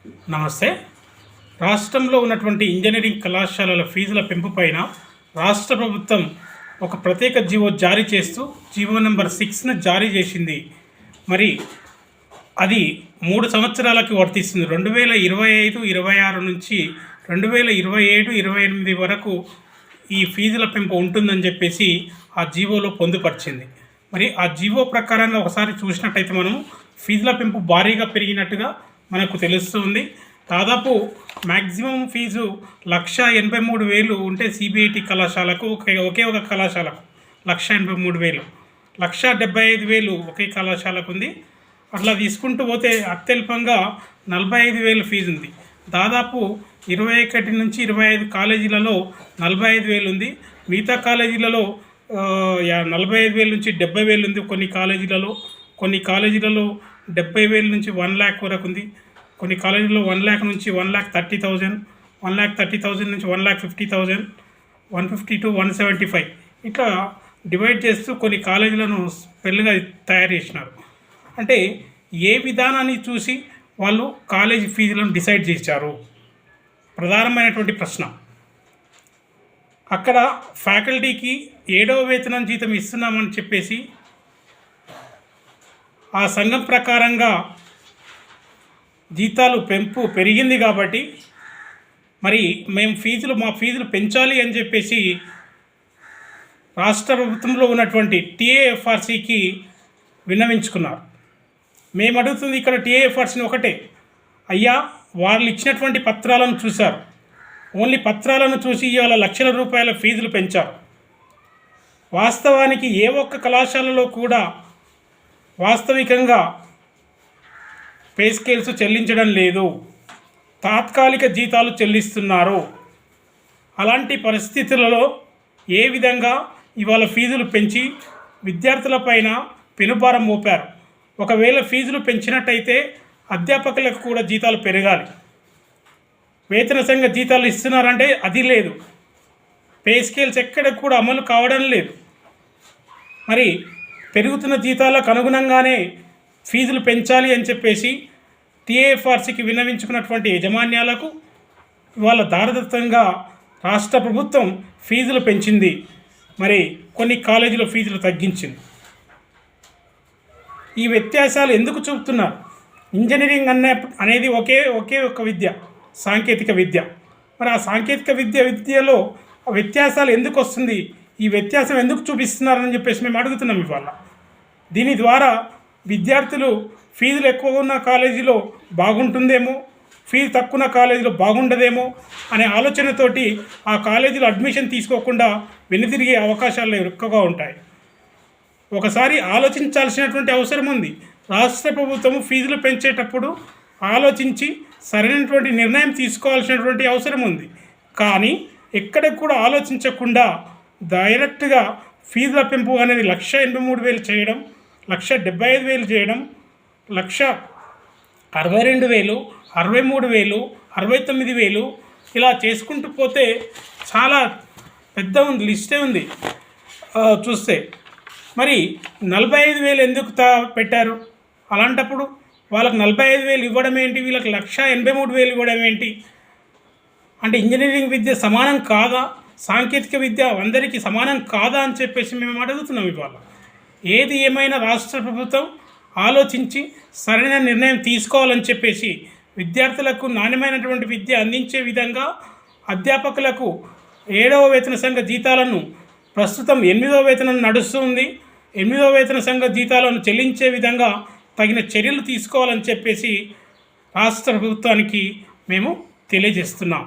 నమస్తే. రాష్ట్రంలో ఉన్నటువంటి ఇంజనీరింగ్ కళాశాలల ఫీజుల పెంపు పైన రాష్ట్ర ప్రభుత్వం ఒక ప్రత్యేక జీవో జారీ చేస్తూ జీవో నెంబర్ 6ను జారీ చేసింది. మరి అది 3 సంవత్సరాలకి వర్తిస్తుంది. 2025-26 నుంచి 2027-28 వరకు ఈ ఫీజుల పెంపు ఉంటుందని చెప్పేసి ఆ జీవోలో పొందుపరిచింది. మరి ఆ జీవో ప్రకారంగా ఒకసారి చూసినట్టయితే మనం ఫీజుల పెంపు భారీగా పెరిగినట్టుగా మనకు తెలుస్తుంది. దాదాపు మ్యాక్సిమం ఫీజు 1,83,000 ఉంటే సిబిఐటి కళాశాలకు ఒకే ఒక కళాశాలకు 1,83,000, 1,75,000 ఒకే కళాశాలకు ఉంది. అట్లా తీసుకుంటూ పోతే అత్యల్పంగా 45,000 ఫీజు ఉంది. దాదాపు 21 నుంచి 25 కాలేజీలలో 45,000 ఉంది. మిగతా కాలేజీలలో 45,000 నుంచి 70,000 ఉంది. కొన్ని కాలేజీలలో 70,000 నుంచి 1,00,000 వరకు ఉంది. కొన్ని కాలేజీల్లో 1,00,000 నుంచి 1,30,000, 1,30,000 నుంచి 1,50,000, 150 to 175 ఇట్లా డివైడ్ చేస్తూ కొన్ని కాలేజీలను పెళ్ళిగా తయారు చేసినారు. అంటే ఏ విధానాన్ని చూసి వాళ్ళు కాలేజీ ఫీజులను డిసైడ్ చేశారు? ప్రధానమైనటువంటి ప్రశ్న. అక్కడ ఫ్యాకల్టీకి 7వ వేతనం జీతం ఇస్తున్నామని చెప్పేసి ఆ సంఘం ప్రకారంగా జీతాలు పెంపు పెరిగింది కాబట్టి మరి మా ఫీజులు పెంచాలి అని చెప్పేసి రాష్ట్ర ప్రభుత్వంలో ఉన్నటువంటి టీఏఎఫ్ఆర్సీకి విన్నవించుకున్నారు. మేము అడుగుతుంది ఇక్కడ టీఏఎఫ్ఆర్సీని ఒకటే, అయ్యా వాళ్ళు ఇచ్చినటువంటి పత్రాలను చూశారు. ఓన్లీ పత్రాలను చూసి ఇవాళ లక్షల రూపాయల ఫీజులు పెంచారు. వాస్తవానికి ఏ ఒక్క కళాశాలలో కూడా వాస్తవికంగా పే స్కేల్స్ చెల్లించడం లేదు, తాత్కాలిక జీతాలు చెల్లిస్తున్నారు. అలాంటి పరిస్థితులలో ఏ విధంగా ఇవాళ ఫీజులు పెంచి విద్యార్థులపైన పెనుభారం మోపారు. ఒకవేళ ఫీజులు పెంచినట్టయితే అధ్యాపకులకు కూడా జీతాలు పెరగాలి. వేతన సంఘ జీతాలు ఇస్తున్నారంటే అది లేదు. పే స్కేల్స్ ఎక్కడ కూడా అమలు కావడం లేదు. మరి పెరుగుతున్న జీతాలకు అనుగుణంగానే ఫీజులు పెంచాలి అని చెప్పేసి టీఏఎఫ్ఆర్సీకి విన్నవించుకున్నటువంటి యాజమాన్యాలకు ఇవాళ దారదత్తంగా రాష్ట్ర ప్రభుత్వం ఫీజులు పెంచింది. మరి కొన్ని కాలేజీలో ఫీజులు తగ్గించింది. ఈ వ్యత్యాసాలు ఎందుకు చూపుతున్నారు? ఇంజనీరింగ్ అనేది ఒకే ఒక విద్య, సాంకేతిక విద్య. మరి ఆ సాంకేతిక విద్యలో వ్యత్యాసాలు ఎందుకు వస్తుంది? ఈ వ్యత్యాసం ఎందుకు చూపిస్తున్నారని చెప్పేసి మేము అడుగుతున్నాం ఇవాళ. దీని ద్వారా విద్యార్థులు ఫీజులు ఎక్కువ ఉన్న కాలేజీలో బాగుంటుందేమో, ఫీజు తక్కువ ఉన్న కాలేజీలో బాగుండదేమో అనే ఆలోచనతోటి ఆ కాలేజీలో అడ్మిషన్ తీసుకోకుండా వెనుదిరిగే అవకాశాలు ఎక్కువగా ఉంటాయి. ఒకసారి ఆలోచించాల్సినటువంటి అవసరం ఉంది. రాష్ట్ర ప్రభుత్వం ఫీజులు పెంచేటప్పుడు ఆలోచించి సరైనటువంటి నిర్ణయం తీసుకోవాల్సినటువంటి అవసరం ఉంది. కానీ ఎక్కడికి కూడా ఆలోచించకుండా డైరెక్ట్గా ఫీజుల పెంపు అనేది 1,83,000 చేయడం, 1,75,000 చేయడం, 1,62,000, 63,000, 69,000 ఇలా చేసుకుంటూ పోతే చాలా పెద్ద లిస్టే ఉంది చూస్తే. మరి 45,000 ఎందుకు పెట్టారు? అలాంటప్పుడు వాళ్ళకి 45,000 ఇవ్వడం ఏంటి, వీళ్ళకి 1,83,000 ఇవ్వడం ఏంటి? అంటే ఇంజనీరింగ్ విద్య సమానం కాదా? సాంకేతిక విద్య అందరికీ సమానం కాదా అని చెప్పేసి మేము అడుగుతున్నాం ఇవాళ. ఏది ఏమైనా రాష్ట్ర ప్రభుత్వం ఆలోచించి సరైన నిర్ణయం తీసుకోవాలని చెప్పేసి విద్యార్థులకు నాణ్యమైనటువంటి విద్య అందించే విధంగా అధ్యాపకులకు 7వ వేతన సంఘ జీతాలను ప్రస్తుతం 8వ వేతనం నడుస్తుంది. 8వ వేతన సంఘ జీతాలను చెల్లించే విధంగా తగిన చర్యలు తీసుకోవాలని చెప్పేసి రాష్ట్ర ప్రభుత్వానికి మేము తెలియజేస్తున్నాం.